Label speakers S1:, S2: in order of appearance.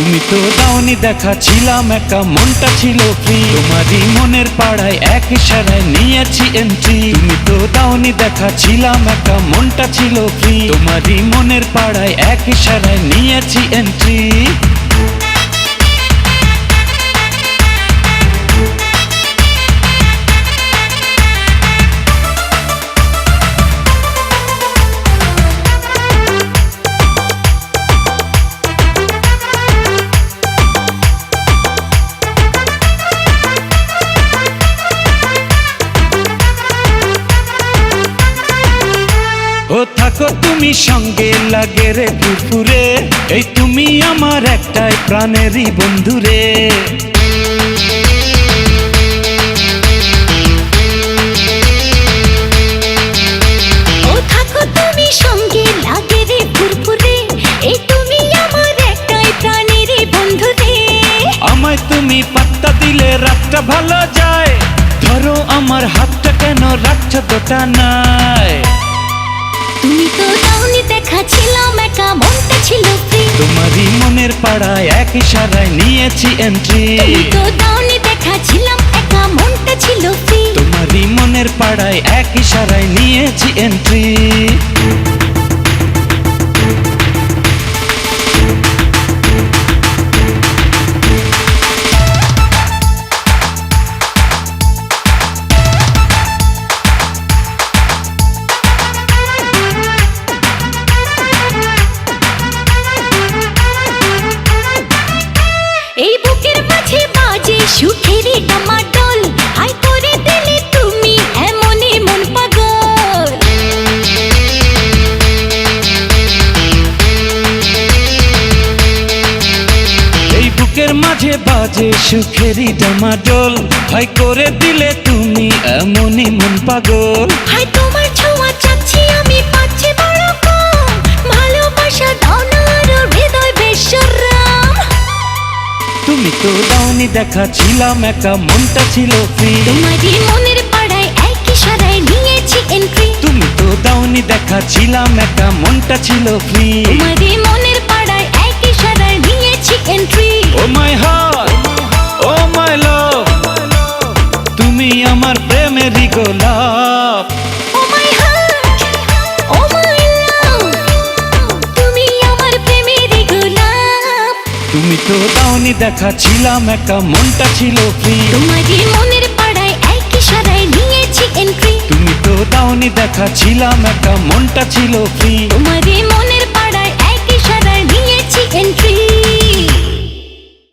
S1: তুমি তো দাওনি দেখা, ছিলাম একা, মনটা ছিল ফ্রি। তোমারই মনের পাড়ায় এক ইশারায় নিয়েছি এন্ট্রি। তুমি তো দাওনি দেখা, ছিলাম একা, মনটা ছিল ফ্রি। তোমারই মনের পাড়ায় এক ইশারায় নিয়েছি এন্ট্রি। ও থাকো তুমি সঙ্গে, লাগে রে ফুরফুরে, এই তুমি আমার একটাই প্রাণেরই বন্ধুরে।
S2: ও থাকো তুমি সঙ্গে, লাগে রে ফুরফুরে, এই তুমি আমার একটাই প্রাণেরই বন্ধুরে।
S1: আমায় তুমি পাত্তা দিলে রাতটা ভালো যায়, ধরো আমার হাতটা, কেন রাখছো দুটা নাই।
S2: তুমি তো দাওনি দেখা, ছিলাম একা, মনটা ছিল ফ্রি।
S1: তোমারই মনের পাড়ায় এক ইশারায় নিয়েছি এন্ট্রি।
S2: তুমি তো দাওনি দেখা, ছিলাম একা, মনটা ছিল ফ্রি।
S1: তোমারই মনের পাড়ায় এক ইশারায় নিয়েছি এন্ট্রি।
S2: এই বুকের মাঝে বাজে সুখেরই ডামাডোল, হাই করে দিলে তুমি এমনই মন পাগল।
S1: এই বুকের মাঝে বাজে সুখেরই ডামাডোল, হাই করে দিলে তুমি এমনই মন পাগল।
S2: হাই তোমার ছোঁয়া চাচ্ছি আমি, পাচ্ছি বড় কম, ভালোবাসা দাও না আরো হৃদয় বেশরম।
S1: তুমি তো দাওনি দেখা, ছিলাম একা, মনটা ছিল ফ্রি।
S2: তোমারই মনের পাড়ায় এক ইশারায় নিয়েছি এন্ট্রি।
S1: তুমি তো দাওনি দেখা, ছিলাম একা, মনটা ছিল ফ্রি।
S2: তোমারই মনের পাড়ায় এক ইশারায় নিয়েছি এন্ট্রি।
S1: ও মাই হার্ট, ও মাই লাভ, তুমি আমার প্রেমেরই গোলাপ।
S2: ও মাই হার্ট, ও মাই লাভ, তুমি আমার প্রেমেরই গোলাপ।
S1: তুমি তো দাওনি দেখা, ছিলাম একা, মনটা ছিল ফ্রি।
S2: তোমারই মনের পাড়ায় এক ইশারায় নিয়েছি এন্ট্রি।
S1: তুমি তো দাওনি দেখা, ছিলাম একা, মনটা ছিল ফ্রি।
S2: তোমারই